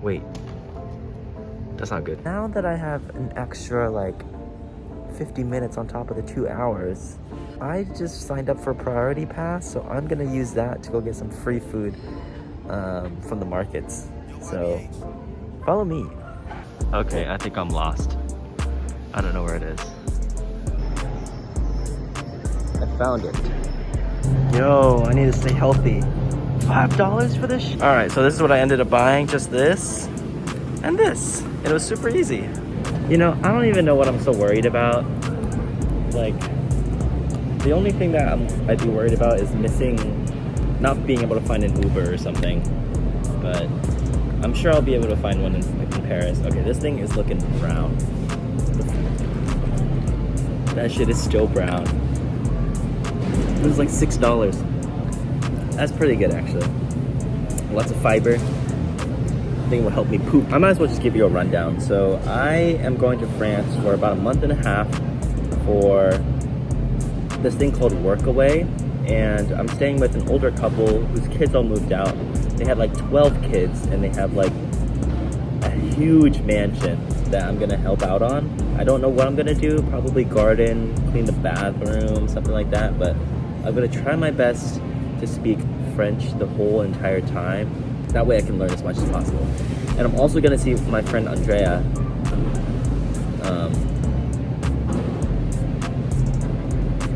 Wait, that's not good. Now that I have an extra like 50 minutes on top of the 2 hours, I just signed up for a priority pass, so I'm gonna use that to go get some free food from the markets. So follow me. Okay, I think I'm lost. I don't know where it is. I found it. Yo, I need to stay healthy. $5 for this? All right, so this is what I ended up buying, just this and this. It was super easy. You know, I don't even know what I'm so worried about. Like, the only thing that I'd be worried about is not being able to find an Uber or something. But I'm sure I'll be able to find one in Paris. Okay, this thing is looking brown. That shit is still brown. It was like $6. That's pretty good, actually. Lots of fiber. I think it will help me poop. I might as well just give you a rundown. So I am going to France for about a month and a half for this thing called Workaway, and I'm staying with an older couple whose kids all moved out. They had like 12 kids, and they have like a huge mansion that I'm gonna help out on. I don't know what I'm gonna do, probably garden, clean the bathroom, something like that, but I'm gonna try my best to speak French the whole entire time. That way I can learn as much as possible. And I'm also gonna see my friend Andrea.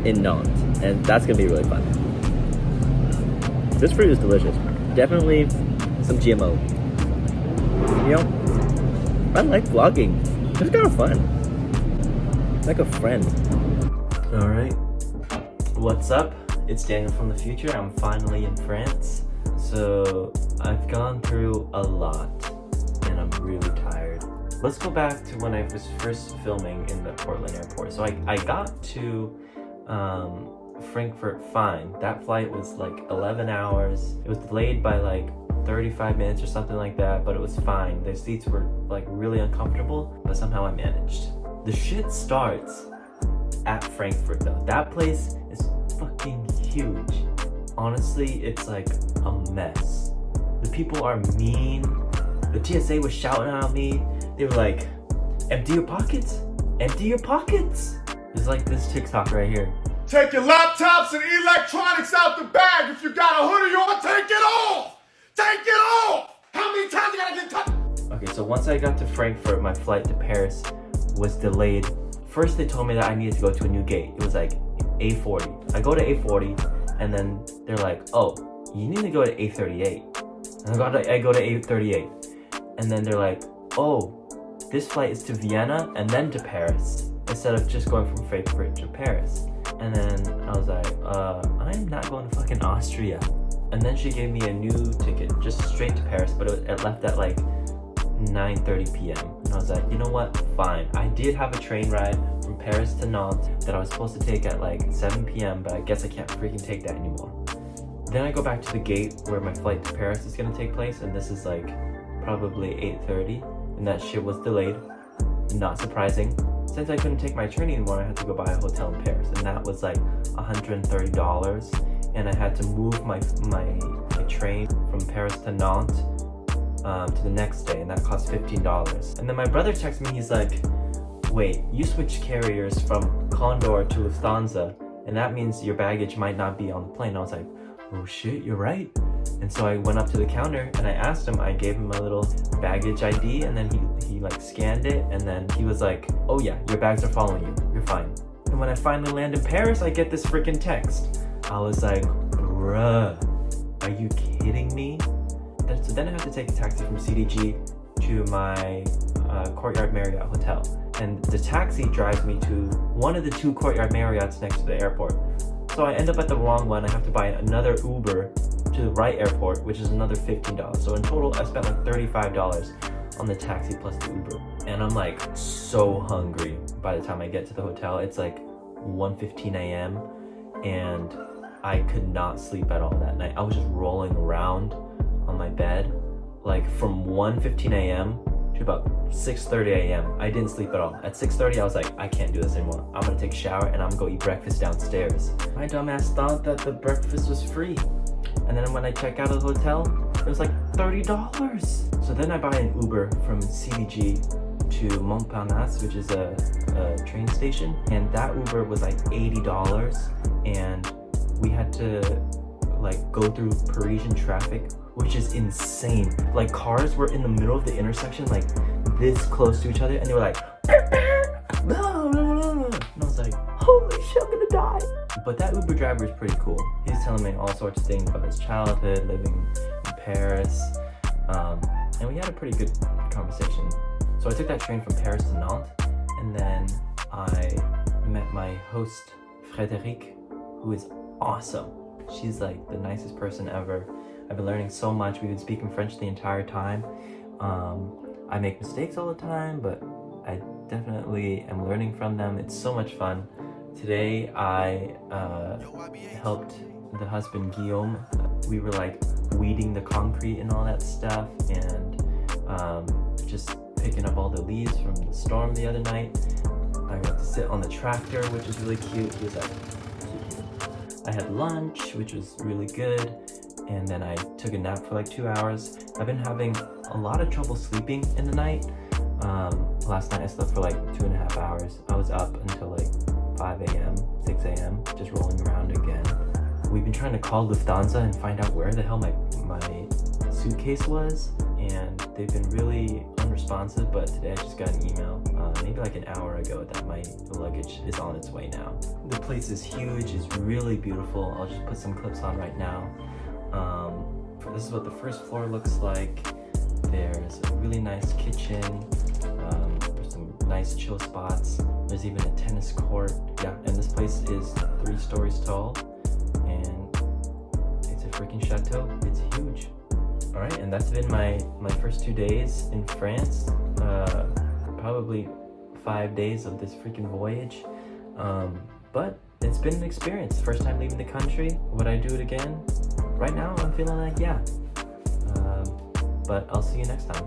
In Nantes, and that's gonna be really fun. This fruit is delicious. Definitely some GMO. You know, I like vlogging. It's kind of fun. Like a friend. All right, what's up? It's Daniel from the future. I'm finally in France. So I've gone through a lot and I'm really tired. Let's go back to when I was first filming in the Portland airport. So I got to Frankfurt fine. That flight was like 11 hours. It was delayed by like 35 minutes or something like that, but it was fine. The seats were like really uncomfortable, but somehow I managed. The shit starts at Frankfurt though. That place is fucking huge. Honestly, it's like a mess. The people are mean. The TSA was shouting at me. They were like, empty your pockets, empty your pockets. It's like this TikTok right here. Take your laptops and electronics out the bag. If you got a hoodie on, take it off! Take it off! How many times you gotta get touched? Okay, so once I got to Frankfurt, my flight to Paris was delayed. First, they told me that I needed to go to a new gate. It was like A40. I go to A40, and then they're like, oh, you need to go to A38. And I go to A38. And then they're like, oh, this flight is to Vienna and then to Paris, instead of just going from Frankfurt to Paris. And then I was like, I'm not going to fucking Austria. And then she gave me a new ticket, just straight to Paris, but it left at like 9:30 p.m. And I was like, you know what, fine. I did have a train ride from Paris to Nantes that I was supposed to take at like 7 p.m., but I guess I can't freaking take that anymore. Then I go back to the gate where my flight to Paris is gonna take place, and this is like probably 8:30, and that shit was delayed. Not surprising. Since I couldn't take my train anymore, I had to go buy a hotel in Paris, and that was like $130. And I had to move my train from Paris to Nantes to the next day, and that cost $15. And then my brother texted me, he's like, wait, you switched carriers from Condor to Lufthansa, and that means your baggage might not be on the plane. I was like, oh shit, you're right. And so I went up to the counter and I asked him, I gave him my little baggage ID, and then he like scanned it, and then he was like, oh yeah, your bags are following you, you're fine. And when I finally land in Paris, I get this freaking text. I was like, bruh, are you kidding me? So then I had to take a taxi from CDG to my Courtyard Marriott hotel. And the taxi drives me to one of the two Courtyard Marriotts next to the airport. So I end up at the wrong one. I have to buy another Uber to the right airport, which is another $15. So in total, I spent like $35 on the taxi plus the Uber. And I'm like so hungry by the time I get to the hotel. It's like 1:15 a.m. and I could not sleep at all that night. I was just rolling around on my bed, like from 1:15 a.m. to about 6:30 a.m. I didn't sleep at all. At 6:30, I was like, I can't do this anymore. I'm gonna take a shower and I'm gonna go eat breakfast downstairs. My dumbass thought that the breakfast was free. And then when I check out of the hotel, it was like $30. So then I buy an Uber from CDG to Montparnasse, which is a train station, and that Uber was like $80, and we had to like go through Parisian traffic, which is insane. Like cars were in the middle of the intersection, like this close to each other, and they were like, and I was like, holy shit, I'm gonna die. But that Uber driver is pretty cool. He's telling me all sorts of things about his childhood, living in Paris, and we had a pretty good conversation. So I took that train from Paris to Nantes, and then I met my host, Frédéric, who is awesome. She's like the nicest person ever. I've been learning so much. We've been speaking French the entire time. I make mistakes all the time, but I definitely am learning from them. It's so much fun. Today I helped the husband Guillaume. We were like weeding the concrete and all that stuff, and just picking up all the leaves from the storm the other night. I got to sit on the tractor, which was really cute. He was like, I had lunch, which was really good, and then I took a nap for like 2 hours. I've been having a lot of trouble sleeping in the night. Last night I slept for like 2.5 hours. I was up until like 5 a.m., 6 a.m., just rolling around again. We've been trying to call Lufthansa and find out where the hell my suitcase was, and they've been really unresponsive, but today I just got an email, maybe like an hour ago, that my luggage is on its way now. The place is huge, it's really beautiful. I'll just put some clips on right now. This is what the first floor looks like. There's a really nice kitchen, there's some nice chill spots. There's even a tennis court. Yeah, and this place is 3 stories tall, and it's a freaking chateau. It's huge. All right, and that's been my first 2 days in France. Probably 5 days of this freaking voyage. But it's been an experience. First time leaving the country. Would I do it again? Right now, I'm feeling like, yeah. But I'll see you next time.